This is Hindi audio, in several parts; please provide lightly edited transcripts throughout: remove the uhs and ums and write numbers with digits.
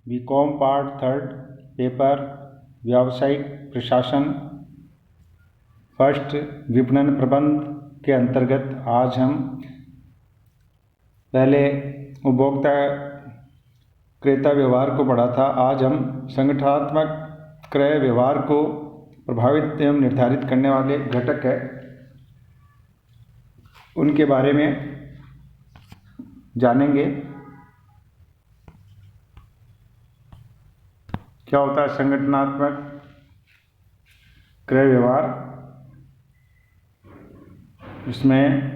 बीकॉम पार्ट थर्ड पेपर व्यावसायिक प्रशासन फर्स्ट विपणन प्रबंध के अंतर्गत आज हम पहले उपभोक्ता क्रेता व्यवहार को पढ़ा था। आज हम संगठनात्मक क्रय व्यवहार को प्रभावित एवं निर्धारित करने वाले घटक है उनके बारे में जानेंगे। क्या होता है संगठनात्मक क्रय व्यवहार? इसमें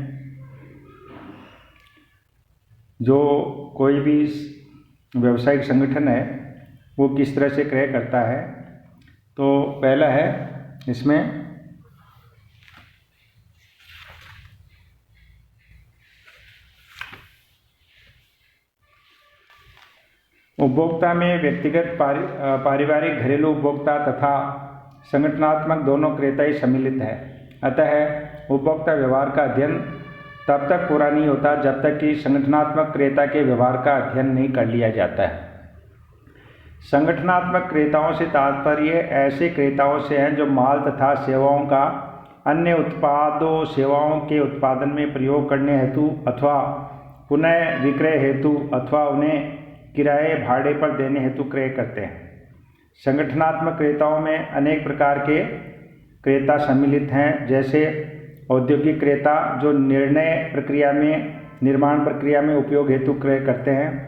जो कोई भी व्यावसायिक संगठन है वो किस तरह से क्रय करता है। तो पहला है इसमें उपभोक्ता में व्यक्तिगत पारिवारिक घरेलू उपभोक्ता तथा संगठनात्मक दोनों क्रेता ही सम्मिलित है। अतः उपभोक्ता व्यवहार का अध्ययन तब तक पूरा नहीं होता जब तक कि संगठनात्मक क्रेता के व्यवहार का अध्ययन नहीं कर लिया जाता है। संगठनात्मक क्रेताओं से तात्पर्य ऐसे क्रेताओं से हैं जो माल तथा सेवाओं का अन्य उत्पादों सेवाओं के उत्पादन में प्रयोग करने हेतु अथवा पुनः विक्रय हेतु अथवा उन्हें किराए भाड़े पर देने हेतु क्रय करते हैं। संगठनात्मक क्रेताओं में अनेक प्रकार के क्रेता सम्मिलित हैं, जैसे औद्योगिक क्रेता जो निर्माण प्रक्रिया में उपयोग हेतु क्रय करते हैं,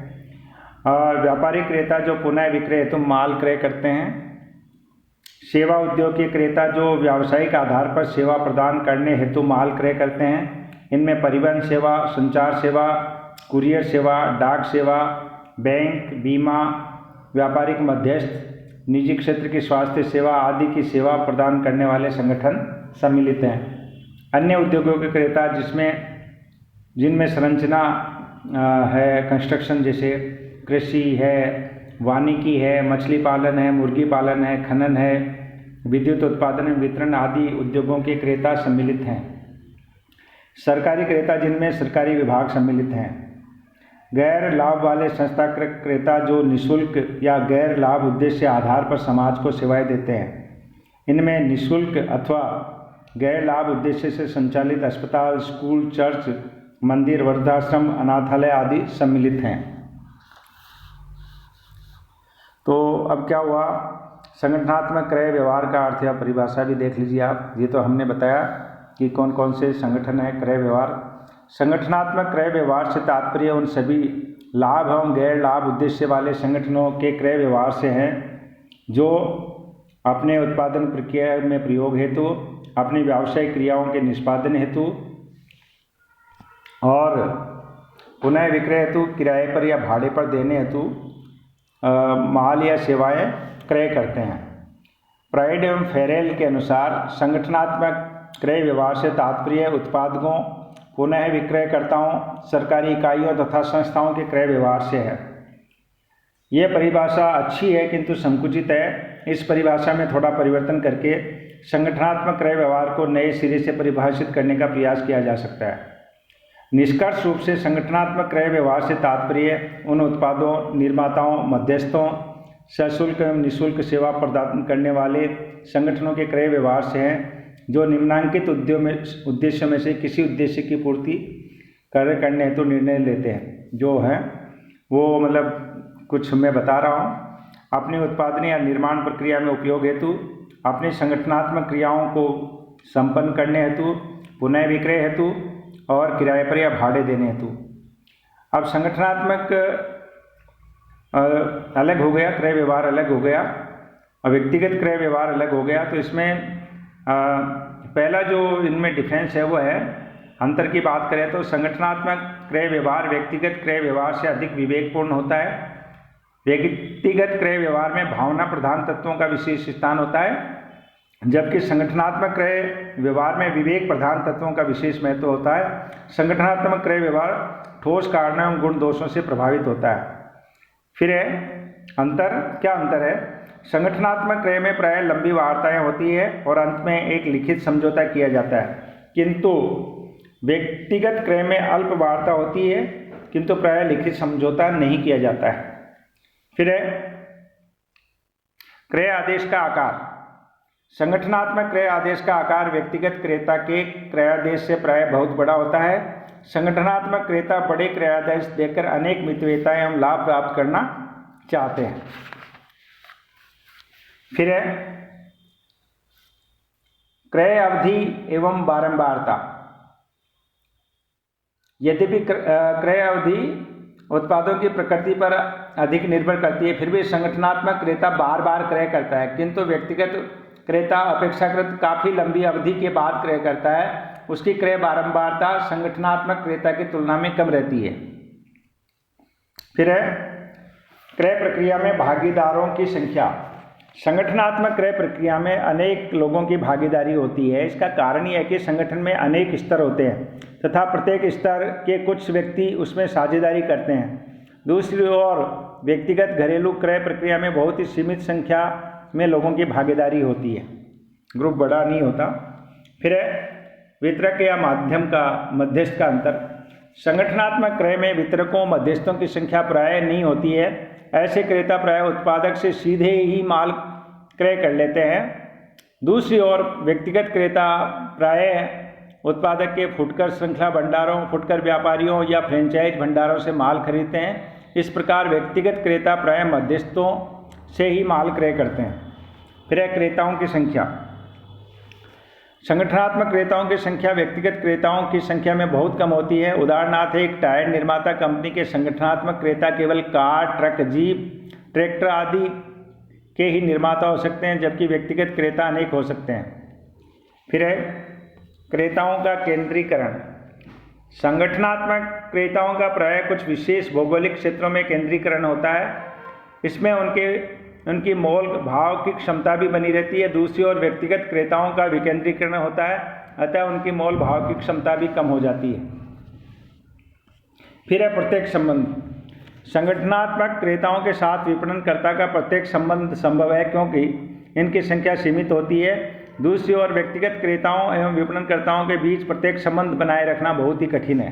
और व्यापारिक क्रेता जो पुनः विक्रय हेतु माल क्रय करते हैं, सेवा उद्योग के क्रेता जो व्यावसायिक आधार पर सेवा प्रदान करने हेतु माल क्रय करते हैं। इनमें परिवहन सेवा, संचार सेवा, कुरियर सेवा, डाक सेवा, बैंक, बीमा, व्यापारिक मध्यस्थ, निजी क्षेत्र की स्वास्थ्य सेवा आदि की सेवा प्रदान करने वाले संगठन सम्मिलित हैं। अन्य उद्योगों के क्रेता जिनमें संरचना है, कंस्ट्रक्शन जैसे कृषि है, वानिकी है, मछली पालन है, मुर्गी पालन है, खनन है, विद्युत उत्पादन एवं वितरण आदि उद्योगों के क्रेता सम्मिलित हैं। सरकारी क्रेता जिनमें सरकारी विभाग सम्मिलित हैं। गैर लाभ वाले संस्थाकृत क्रेता जो निःशुल्क या गैर लाभ उद्देश्य आधार पर समाज को सेवाएं देते हैं। इनमें निःशुल्क अथवा गैर लाभ उद्देश्य से संचालित अस्पताल, स्कूल, चर्च, मंदिर, वृद्धाश्रम, अनाथालय आदि सम्मिलित हैं। तो अब क्या हुआ, संगठनात्मक क्रय व्यवहार का अर्थ या परिभाषा भी देख लीजिए आप। ये तो हमने बताया कि कौन कौन से संगठन है क्रय व्यवहार। संगठनात्मक क्रय व्यवहार से तात्पर्य उन सभी लाभ एवं गैर लाभ उद्देश्य वाले संगठनों के क्रय व्यवहार से हैं जो अपने उत्पादन प्रक्रिया में प्रयोग हेतु, अपनी व्यावसायिक क्रियाओं के निष्पादन हेतु और पुनः विक्रय हेतु किराए पर या भाड़े पर देने हेतु माल या सेवाएं क्रय करते हैं। प्राइड एवं फेरेल के अनुसार संगठनात्मक क्रय व्यवहार से तात्पर्य उत्पादकों, पुनः विक्रयकर्ताओं, सरकारी इकाइयों तथा संस्थाओं के क्रय व्यवहार से है। यह परिभाषा अच्छी है किंतु संकुचित है। इस परिभाषा में थोड़ा परिवर्तन करके संगठनात्मक क्रय व्यवहार को नए सिरे से परिभाषित करने का प्रयास किया जा सकता है। निष्कर्ष रूप से संगठनात्मक क्रय व्यवहार से तात्पर्य उन उत्पादों, निर्माताओं, मध्यस्थों, सशुल्क एवं निःशुल्क सेवा प्रदान करने वाले संगठनों के क्रय व्यवहार से हैं जो निम्नांकित उद्देश्यों में से किसी उद्देश्य की पूर्ति करने हेतु निर्णय लेते हैं। जो है वो मतलब कुछ मैं बता रहा हूँ। अपनी उत्पादन या निर्माण प्रक्रिया में उपयोग हेतु, अपनी संगठनात्मक क्रियाओं को संपन्न करने हेतु, पुनः विक्रय हेतु और किराए पर या भाड़े देने हेतु। अब संगठनात्मक अलग हो गया, क्रय व्यवहार अलग हो गया और व्यक्तिगत क्रय व्यवहार अलग हो गया। तो इसमें पहला जो इनमें डिफरेंस है वो है, अंतर की बात करें तो संगठनात्मक क्रय व्यवहार व्यक्तिगत क्रय व्यवहार से अधिक विवेकपूर्ण होता है। व्यक्तिगत क्रय व्यवहार में भावना प्रधान तत्वों का विशेष स्थान होता है, जबकि संगठनात्मक क्रय व्यवहार में विवेक प्रधान तत्वों का विशेष महत्व होता है। संगठनात्मक क्रय व्यवहार ठोस कारणों एवं गुण दोषों से प्रभावित होता है। फिर है अंतर, क्या अंतर है? संगठनात्मक क्रय में प्राय लंबी वार्ताएं होती है और अंत में एक लिखित समझौता किया जाता है, किंतु व्यक्तिगत क्रय में अल्प वार्ता होती है किंतु प्राय लिखित समझौता नहीं किया जाता है। फिर है क्रय आदेश का आकार। संगठनात्मक क्रय आदेश का आकार व्यक्तिगत क्रेता के क्रयादेश से प्रायः बहुत बड़ा होता है। संगठनात्मक क्रेता बड़े क्रयादेश देकर अनेक मितव्ययिता एवं लाभ प्राप्त करना चाहते हैं। फिर है क्रय अवधि एवं बारंबारता। यद्यपि क्रय अवधि उत्पादों की प्रकृति पर अधिक निर्भर करती है, फिर भी संगठनात्मक क्रेता बार बार क्रय करता है, किंतु व्यक्तिगत क्रेता अपेक्षाकृत काफ़ी लंबी अवधि के बाद क्रय करता है। उसकी क्रय बारंबारता संगठनात्मक क्रेता की तुलना में कम रहती है। फिर है क्रय प्रक्रिया में भागीदारों की संख्या। संगठनात्मक क्रय प्रक्रिया में अनेक लोगों की भागीदारी होती है। इसका कारण यह है कि संगठन में अनेक स्तर होते हैं तथा प्रत्येक स्तर के कुछ व्यक्ति उसमें साझेदारी करते हैं। दूसरी ओर व्यक्तिगत घरेलू क्रय प्रक्रिया में बहुत ही सीमित संख्या में लोगों की भागीदारी होती है, ग्रुप बड़ा नहीं होता। फिर है वितरक या माध्यम का मध्यस्थ का अंतर। संगठनात्मक क्रय में वितरकों मध्यस्थों की संख्या प्रायः नहीं होती है। ऐसे क्रेता प्रायः उत्पादक से सीधे ही माल क्रय कर लेते हैं। दूसरी ओर व्यक्तिगत क्रेता प्रायः उत्पादक के फुटकर श्रृंखला भंडारों, फुटकर व्यापारियों या फ्रेंचाइज भंडारों से माल खरीदते हैं। इस प्रकार व्यक्तिगत क्रेता प्रायः मध्यस्थों से ही माल क्रय करते हैं। फिर है क्रेताओं की संख्या। संगठनात्मक क्रेताओं की संख्या व्यक्तिगत क्रेताओं की संख्या में बहुत कम होती है। उदाहरणार्थ एक टायर निर्माता कंपनी के संगठनात्मक क्रेता केवल कार, ट्रक, जीप, ट्रैक्टर आदि के ही निर्माता हो सकते हैं, जबकि व्यक्तिगत क्रेता अनेक हो सकते हैं। फिर है क्रेताओं का केंद्रीकरण। संगठनात्मक क्रेताओं का प्रायः कुछ विशेष भौगोलिक क्षेत्रों में केंद्रीकरण होता है। इसमें उनकी मोल भाव की क्षमता भी बनी रहती है। दूसरी ओर व्यक्तिगत क्रेताओं का विकेंद्रीकरण होता है, अतः उनकी मोल भाव की क्षमता भी कम हो जाती है। फिर है प्रत्यक्ष संबंध। संगठनात्मक क्रेताओं के साथ विपणनकर्ता का प्रत्यक्ष संबंध संभव है, क्योंकि इनकी संख्या सीमित होती है। दूसरी ओर व्यक्तिगत क्रेताओं एवं विपणनकर्ताओं के बीच प्रत्यक्ष संबंध बनाए रखना बहुत ही कठिन है।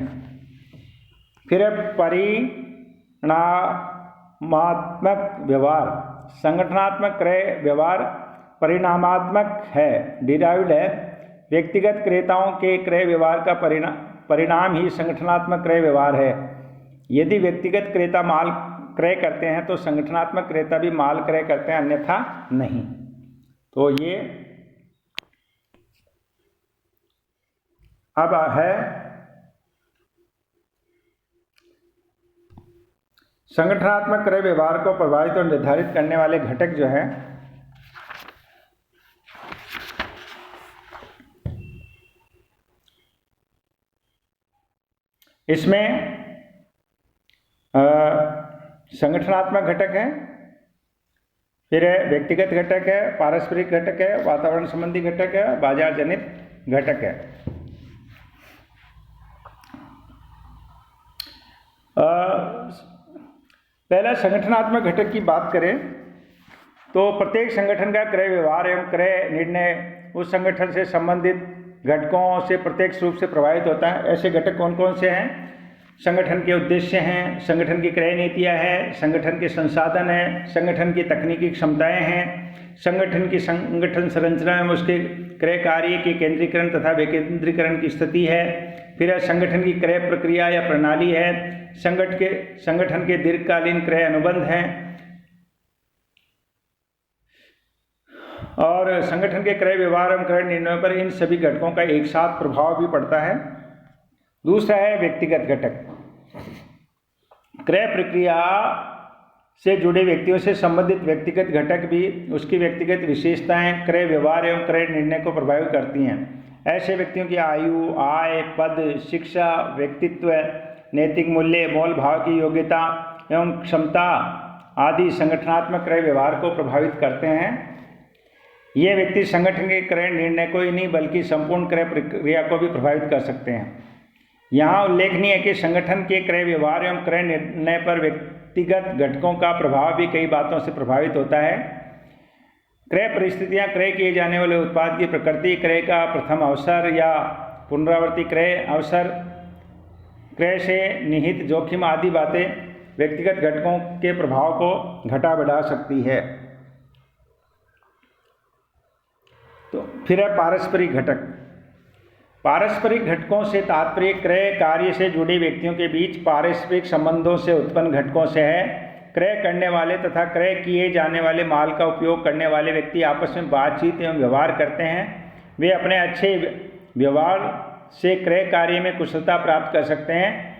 फिर है परिणामात्मक व्यवहार। संगठनात्मक क्रय व्यवहार परिणामात्मक है, डिराइव्ड है। व्यक्तिगत क्रेताओं के क्रय व्यवहार का परिणाम ही संगठनात्मक क्रय व्यवहार है। यदि व्यक्तिगत क्रेता माल क्रय करते हैं तो संगठनात्मक क्रेता भी माल क्रय करते हैं, अन्यथा नहीं। तो ये अब है संगठनात्मक क्रय व्यवहार को प्रभावित और निर्धारित करने वाले घटक जो हैं। इसमें संगठनात्मक घटक है, फिर है व्यक्तिगत घटक है, पारस्परिक घटक है, वातावरण संबंधी घटक है, बाजार जनित घटक है। पहला संगठनात्मक घटक की बात करें तो प्रत्येक संगठन का क्रय व्यवहार एवं क्रय निर्णय उस संगठन से संबंधित घटकों से प्रत्यक्ष रूप से प्रभावित होता है। ऐसे घटक कौन कौन से हैं? संगठन के उद्देश्य हैं, संगठन की क्रय नीतियाँ हैं, संगठन के संसाधन हैं, संगठन की तकनीकी क्षमताएं हैं, संगठन की संगठन संरचना एवं उसके क्रय कार्य के केंद्रीकरण तथा विकेंद्रीकरण की स्थिति है। फिर है संगठन की क्रय प्रक्रिया या प्रणाली है, संगठन के दीर्घकालीन क्रय अनुबंध हैं और संगठन के क्रय व्यवहार एवं क्रय निर्णयों पर इन सभी घटकों का एक साथ प्रभाव भी पड़ता है। दूसरा है व्यक्तिगत घटक। क्रय प्रक्रिया से जुड़े व्यक्तियों से संबंधित व्यक्तिगत घटक भी उसकी व्यक्तिगत विशेषताएं क्रय व्यवहार एवं क्रय निर्णय को प्रभावित करती हैं। ऐसे व्यक्तियों की आयु, आय, पद, शिक्षा, व्यक्तित्व, नैतिक मूल्य, मोल भाव की योग्यता एवं क्षमता आदि संगठनात्मक क्रय व्यवहार को प्रभावित करते हैं। ये व्यक्ति संगठन के क्रय निर्णय को ही नहीं बल्कि संपूर्ण क्रय प्रक्रिया को भी प्रभावित कर सकते हैं। यहाँ उल्लेखनीय है कि संगठन के क्रय व्यवहार एवं क्रय निर्णय पर व्यक्तिगत घटकों का प्रभाव भी कई बातों से प्रभावित होता है। क्रय परिस्थितियाँ, क्रय किए जाने वाले उत्पाद की प्रकृति, क्रय का प्रथम अवसर या पुनरावर्ती क्रय अवसर, क्रय से निहित जोखिम आदि बातें व्यक्तिगत घटकों के प्रभाव को घटा बढ़ा सकती है। तो फिर है पारस्परिक घटक। पारस्परिक घटकों से तात्पर्य क्रय कार्य से जुड़े व्यक्तियों के बीच पारस्परिक संबंधों से उत्पन्न घटकों से है। क्रय करने वाले तथा क्रय किए जाने वाले माल का उपयोग करने वाले व्यक्ति आपस में बातचीत एवं व्यवहार करते हैं। वे अपने अच्छे व्यवहार से क्रय कार्य में कुशलता प्राप्त कर सकते हैं।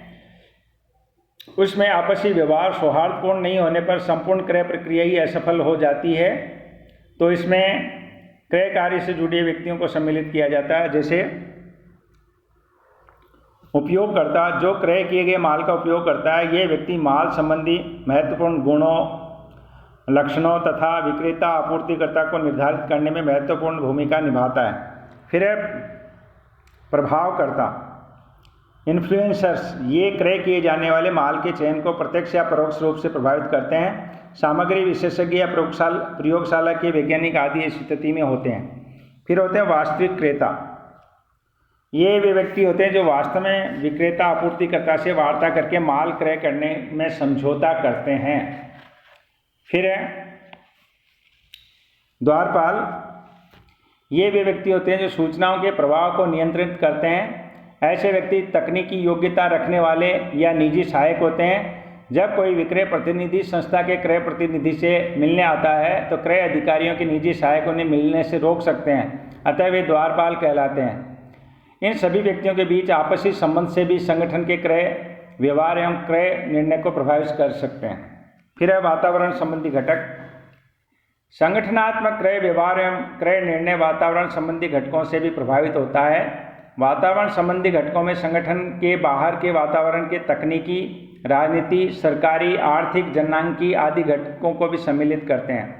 उसमें आपसी व्यवहार सौहार्दपूर्ण नहीं होने पर संपूर्ण क्रय प्रक्रिया ही असफल हो जाती है। तो इसमें क्रय कार्य से जुड़े व्यक्तियों को सम्मिलित किया जाता है। जैसे उपयोगकर्ता जो क्रय किए गए माल का उपयोग करता है, यह व्यक्ति माल संबंधी महत्वपूर्ण गुणों, लक्षणों तथा विक्रेता आपूर्तिकर्ता को निर्धारित करने में महत्वपूर्ण भूमिका निभाता है। फिर है प्रभावकर्ता, इन्फ्लुएंसर्स, ये क्रय किए जाने वाले माल के चयन को प्रत्यक्ष या परोक्ष रूप से प्रभावित करते हैं। सामग्री विशेषज्ञ या प्रयोगशाला के वैज्ञानिक आदि इस स्थिति में होते हैं। फिर होते हैं वास्तविक क्रेता, ये वे व्यक्ति होते हैं जो वास्तव में विक्रेता आपूर्तिकर्ता से वार्ता करके माल क्रय करने में समझौता करते हैं। फिर है द्वारपाल, ये वे व्यक्ति होते हैं जो सूचनाओं के प्रवाह को नियंत्रित करते हैं। ऐसे व्यक्ति तकनीकी योग्यता रखने वाले या निजी सहायक होते हैं। जब कोई विक्रय प्रतिनिधि संस्था के क्रय प्रतिनिधि से मिलने आता है तो क्रय अधिकारियों के निजी सहायक उन्हें मिलने से रोक सकते हैं, अतः वे द्वारपाल कहलाते हैं। इन सभी व्यक्तियों के बीच आपसी संबंध से भी संगठन के क्रय व्यवहार एवं क्रय निर्णय को प्रभावित कर सकते हैं। फिर है वातावरण संबंधी घटक। संगठनात्मक क्रय व्यवहार एवं क्रय निर्णय वातावरण संबंधी घटकों से भी प्रभावित होता है। वातावरण संबंधी घटकों में संगठन के बाहर के वातावरण के तकनीकी, राजनीति, सरकारी, आर्थिक, जननांगी आदि घटकों को भी सम्मिलित करते हैं।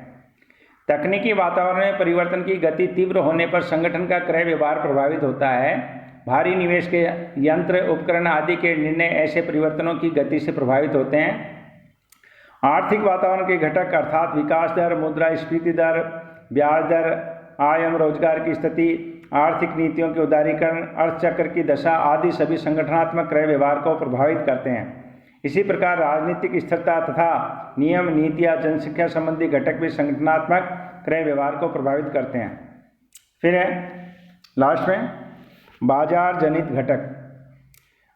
तकनीकी वातावरण में परिवर्तन की गति तीव्र होने पर संगठन का क्रय व्यवहार प्रभावित होता है। भारी निवेश के यंत्र, उपकरण आदि के निर्णय ऐसे परिवर्तनों की गति से प्रभावित होते हैं। आर्थिक वातावरण के घटक अर्थात विकास दर, मुद्रास्फीति दर, ब्याज दर, आय एवं रोजगार की स्थिति, आर्थिक नीतियों के उदारीकरण, अर्थचक्र की दशा आदि सभी संगठनात्मक क्रय व्यवहार को प्रभावित करते हैं। इसी प्रकार राजनीतिक स्थिरता तथा नियम, नीतियाँ, जनसंख्या संबंधी घटक भी संगठनात्मक क्रय व्यवहार को प्रभावित करते हैं। फिर है लास्ट में बाजार जनित घटक।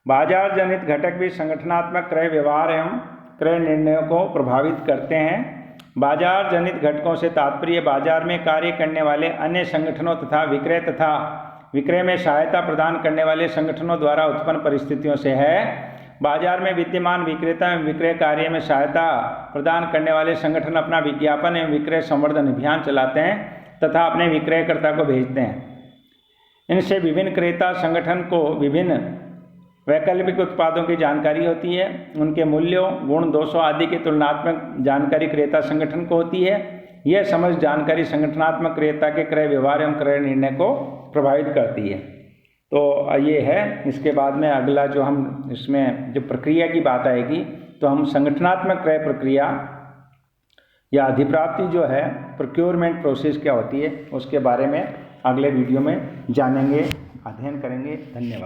बाजार जनित घटक भी संगठनात्मक क्रय व्यवहार एवं क्रय निर्णयों को प्रभावित करते हैं। बाजार जनित घटकों से तात्पर्य बाजार में कार्य करने वाले अन्य संगठनों तथा विक्रय में सहायता प्रदान करने वाले संगठनों द्वारा उत्पन्न परिस्थितियों से है। बाजार में विद्यमान विक्रेता एवं विक्रय कार्य में सहायता प्रदान करने वाले संगठन अपना विज्ञापन एवं विक्रय संवर्धन अभियान चलाते हैं तथा अपने विक्रयकर्ता को भेजते हैं। इनसे विभिन्न क्रेता संगठन को विभिन्न वैकल्पिक उत्पादों की जानकारी होती है। उनके मूल्यों, गुण, दोषों आदि की तुलनात्मक जानकारी क्रेता संगठन को होती है। यह समझ जानकारी संगठनात्मक क्रेता के क्रय व्यवहार एवं क्रय निर्णय को प्रभावित करती है। तो ये है, इसके बाद में अगला जो हम इसमें जो प्रक्रिया की बात आएगी तो हम संगठनात्मक क्रय प्रक्रिया या अधिप्राप्ति जो है, प्रोक्योरमेंट प्रोसेस क्या होती है, उसके बारे में अगले वीडियो में जानेंगे, अध्ययन करेंगे। धन्यवाद।